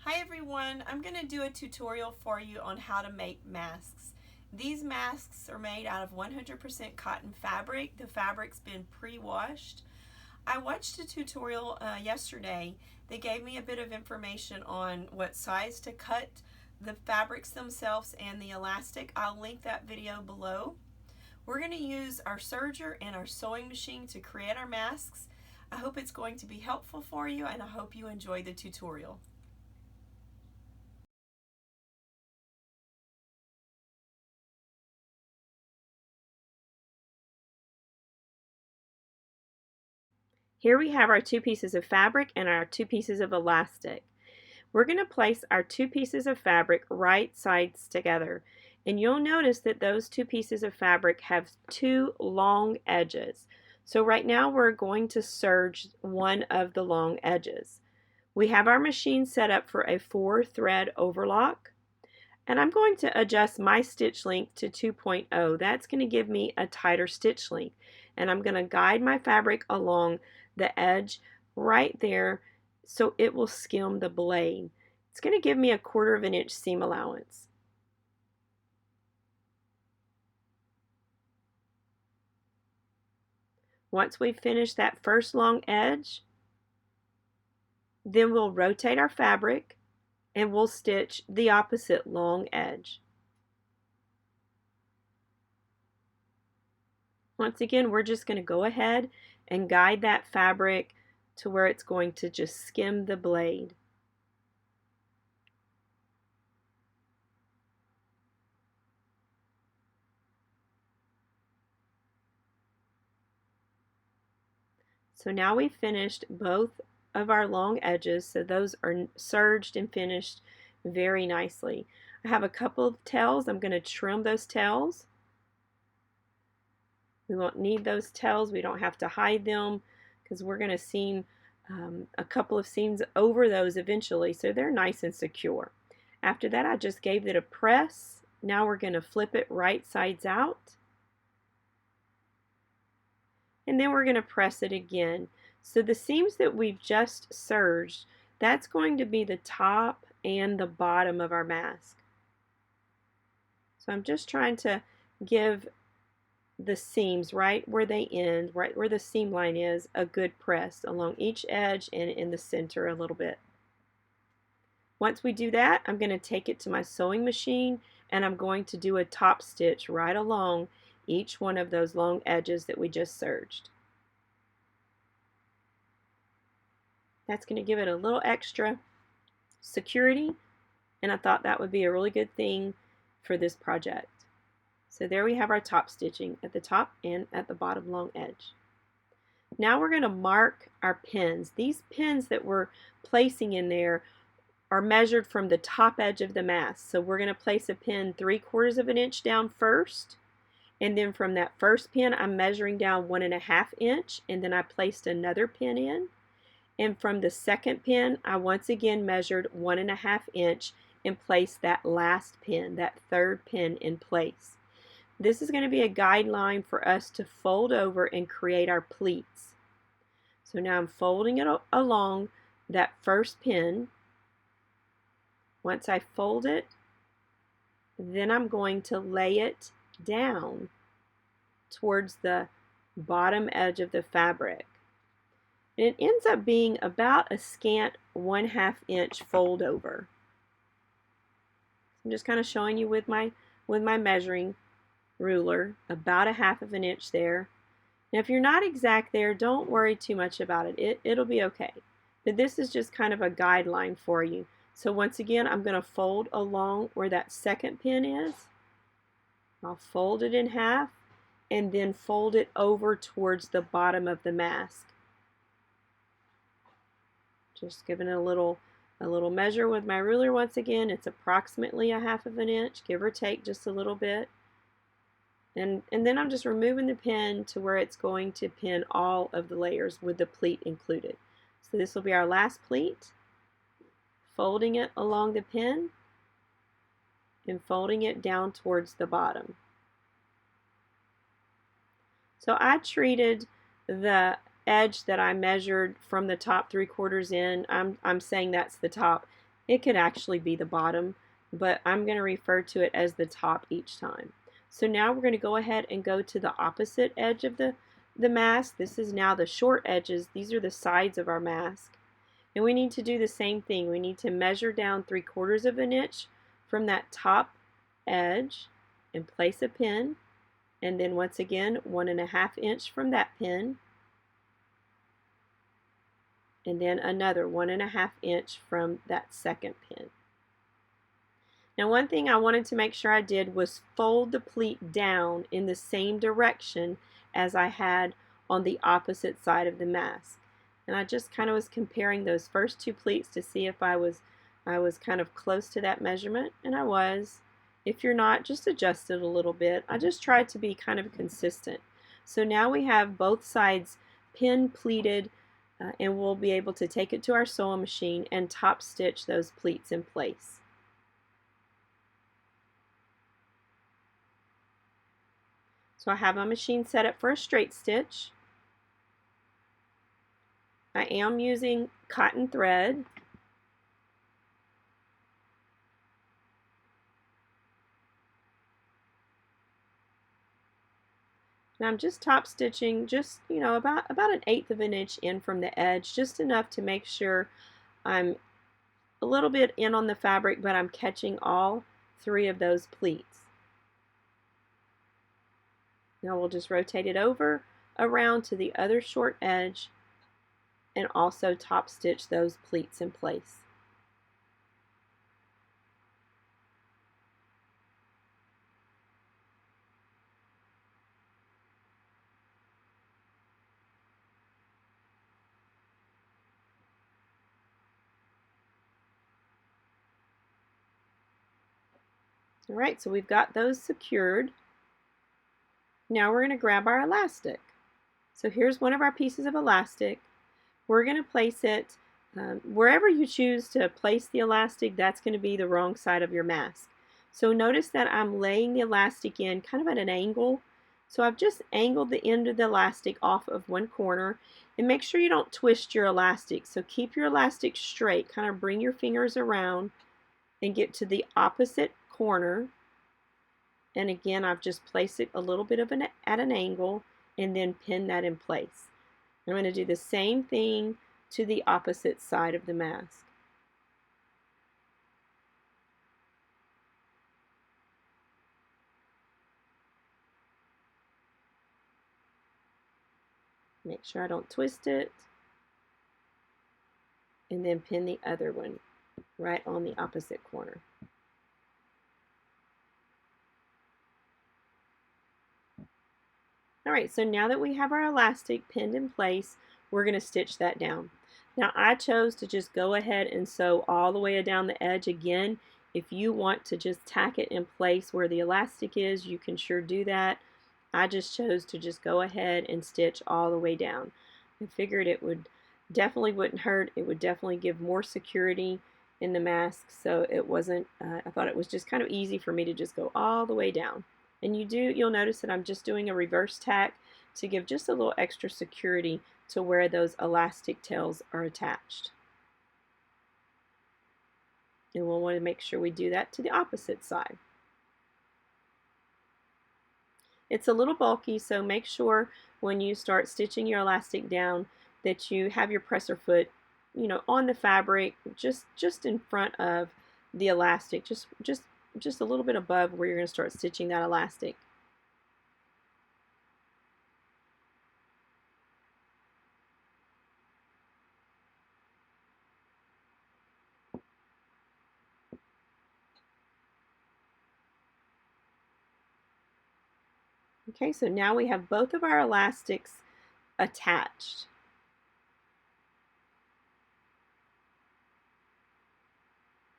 Hi everyone, I'm going to do a tutorial for you on how to make masks. These masks are made out of 100% cotton fabric. The fabric's been pre-washed. I watched a tutorial yesterday that gave me a bit of information on what size to cut the fabrics themselves and the elastic. I'll link that video below. We're going to use our serger and our sewing machine to create our masks. I hope it's going to be helpful for you and I hope you enjoy the tutorial. Here we have our two pieces of fabric and our two pieces of elastic. We're going to place our two pieces of fabric right sides together. And you'll notice that those two pieces of fabric have two long edges. So right now we're going to serge one of the long edges. We have our machine set up for a 4-thread overlock. And I'm going to adjust my stitch length to 2.0. That's going to give me a tighter stitch length. And I'm going to guide my fabric along the edge right there so it will skim the blade. It's going to give me a 1/4 of an inch seam allowance. Once we've finished that first long edge, then we'll rotate our fabric and we'll stitch the opposite long edge. Once again, we're just going to go ahead and guide that fabric to where it's going to just skim the blade. So now we've finished both of our long edges, so those are serged and finished very nicely. I have a couple of tails. I'm going to trim those tails. We won't need those tails. We don't have to hide them because we're going to seam a couple of seams over those eventually, so they're nice and secure. After that, I just gave it a press. Now we're going to flip it right sides out. And then we're going to press it again. So the seams that we've just serged, that's going to be the top and the bottom of our mask. So I'm just trying to give the seams right where they end, right where the seam line is, a good press along each edge and in the center a little bit. Once we do that, I'm going to take it to my sewing machine and I'm going to do a top stitch right along each one of those long edges that we just serged. That's going to give it a little extra security, and I thought that would be a really good thing for this project. So there we have our top stitching at the top and at the bottom long edge. Now we're going to mark our pins. These pins that we're placing in there are measured from the top edge of the mask. So we're going to place a pin 3/4 of an inch down first, and then from that first pin I'm measuring down 1.5 inch, and then I placed another pin in. And from the second pin, I once again measured 1.5 inch and placed that last pin, that third pin in place. This is going to be a guideline for us to fold over and create our pleats. So now I'm folding it along that first pin. Once I fold it, then I'm going to lay it down towards the bottom edge of the fabric. And it ends up being about a scant 1/2 inch fold over. I'm just kind of showing you with my measuring ruler, about 1/2 of an inch there. Now if you're not exact there, don't worry too much about it. It'll be okay. But this is just kind of a guideline for you. So once again, I'm going to fold along where that second pin is. I'll fold it in half and then fold it over towards the bottom of the mask. Just giving it a little measure with my ruler once again. It's approximately 1/2 of an inch, give or take just a little bit. And then I'm just removing the pin to where it's going to pin all of the layers with the pleat included. So this will be our last pleat. Folding it along the pin and folding it down towards the bottom. So I treated the edge that I measured from the top 3/4 in, I'm saying that's the top. It could actually be the bottom, but I'm going to refer to it as the top each time. So now we're going to go ahead and go to the opposite edge of the mask. This is now the short edges. These are the sides of our mask. And we need to do the same thing. We need to measure down 3/4 of an inch from that top edge and place a pin. And then once again, 1.5 inch from that pin. And then another 1.5 inch from that second pin. Now one thing I wanted to make sure I did was fold the pleat down in the same direction as I had on the opposite side of the mask. And I just kind of was comparing those first two pleats to see if I was kind of close to that measurement, and I was. If you're not, just adjust it a little bit. I just tried to be kind of consistent. So now we have both sides pin pleated, and we'll be able to take it to our sewing machine and top stitch those pleats in place. So I have my machine set up for a straight stitch. I am using cotton thread. And I'm just top stitching just, about 1/8 of an inch in from the edge, just enough to make sure I'm a little bit in on the fabric, but I'm catching all 3 of those pleats. Now we'll just rotate it over around to the other short edge and also top stitch those pleats in place. All right, so we've got those secured. Now we're going to grab our elastic. So here's one of our pieces of elastic. We're going to place it wherever you choose to place the elastic. That's going to be the wrong side of your mask. So notice that I'm laying the elastic in kind of at an angle. So I've just angled the end of the elastic off of one corner, and make sure you don't twist your elastic. So keep your elastic straight, kind of bring your fingers around and get to the opposite corner. And again, I've just placed it a little bit of at an angle and then pin that in place. I'm going to do the same thing to the opposite side of the mask. Make sure I don't twist it. And then pin the other one right on the opposite corner. All right, so now that we have our elastic pinned in place, we're going to stitch that down. Now I chose to just go ahead and sew all the way down the edge. Again, if you want to just tack it in place where the elastic is, you can sure do that. I just chose to just go ahead and stitch all the way down. I figured it would definitely wouldn't hurt. It would definitely give more security in the mask, so it wasn't, I thought it was just kind of easy for me to just go all the way down. And you'll notice that I'm just doing a reverse tack to give just a little extra security to where those elastic tails are attached. And we'll want to make sure we do that to the opposite side. It's a little bulky, so make sure when you start stitching your elastic down that you have your presser foot, on the fabric, just in front of the elastic, just a little bit above where you're going to start stitching that elastic. Okay, so now we have both of our elastics attached.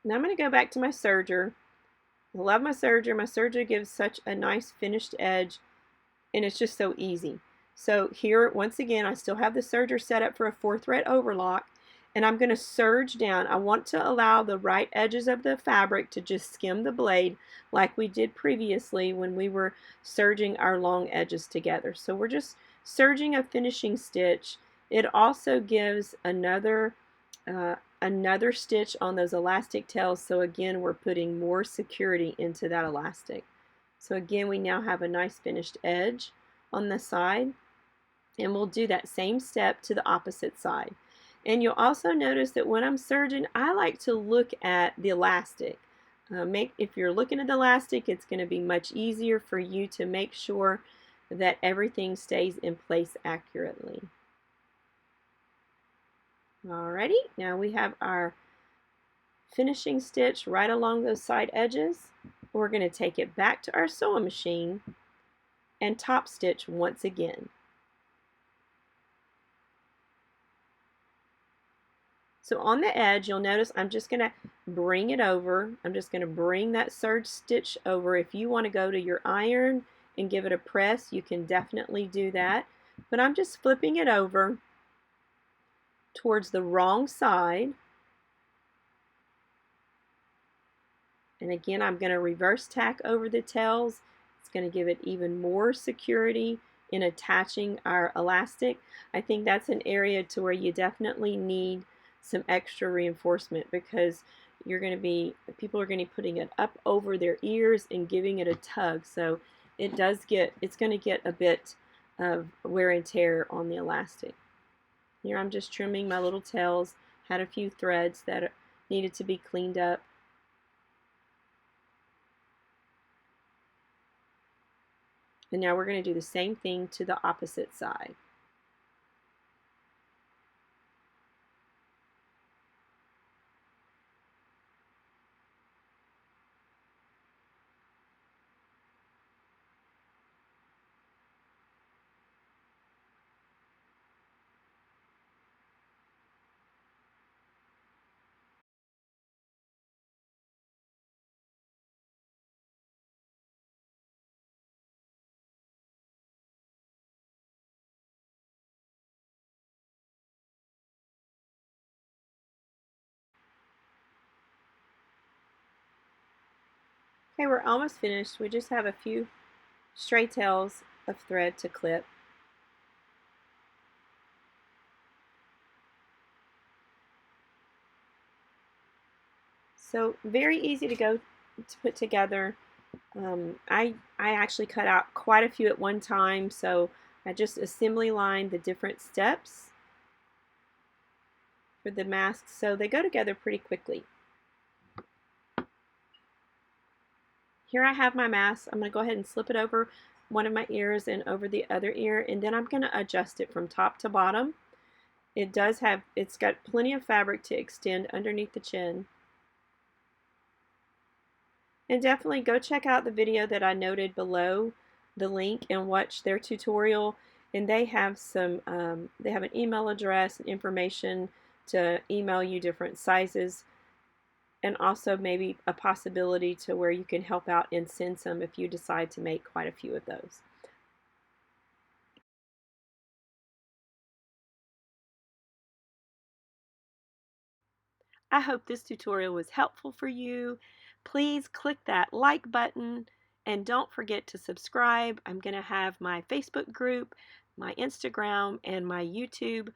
Now I'm going to go back to my serger. I love my serger. My serger gives such a nice finished edge, and it's just so easy. So here, once again, I still have the serger set up for a 4-thread overlock, and I'm going to serge down. I want to allow the right edges of the fabric to just skim the blade like we did previously when we were serging our long edges together. So we're just serging a finishing stitch. It also gives another another stitch on those elastic tails, so again we're putting more security into that elastic. So again, we now have a nice finished edge on the side, and we'll do that same step to the opposite side. And you'll also notice that when I'm serging, I like to look at the elastic. If you're looking at the elastic, it's going to be much easier for you to make sure that everything stays in place accurately. Alrighty, now we have our finishing stitch right along those side edges. We're going to take it back to our sewing machine and top stitch once again. So on the edge, you'll notice I'm just going to bring it over. I'm just going to bring that serge stitch over. If you want to go to your iron and give it a press, you can definitely do that. But I'm just flipping it over towards the wrong side. And again, I'm going to reverse tack over the tails. It's going to give it even more security in attaching our elastic. I think that's an area to where you definitely need some extra reinforcement, because people are going to be putting it up over their ears and giving it a tug. So it's going to get a bit of wear and tear on the elastic. Here I'm just trimming my little tails, had a few threads that needed to be cleaned up. And now we're going to do the same thing to the opposite side. Okay, we're almost finished. We just have a few stray tails of thread to clip. So very easy to put together. I actually cut out quite a few at one time, so I just assembly lined the different steps for the masks, so they go together pretty quickly. Here I have my mask. I'm going to go ahead and slip it over one of my ears and over the other ear, and then I'm going to adjust it from top to bottom. It's got plenty of fabric to extend underneath the chin. And definitely go check out the video that I noted below the link and watch their tutorial. And they have they have an email address and information to email you different sizes, and also maybe a possibility to where you can help out and send some if you decide to make quite a few of those. I hope this tutorial was helpful for you. Please click that like button and don't forget to subscribe. I'm going to have my Facebook group, my Instagram, and my YouTube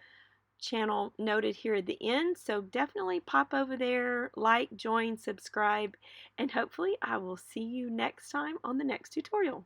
channel noted here at the end. So definitely pop over there, like, join, subscribe, and hopefully I will see you next time on the next tutorial.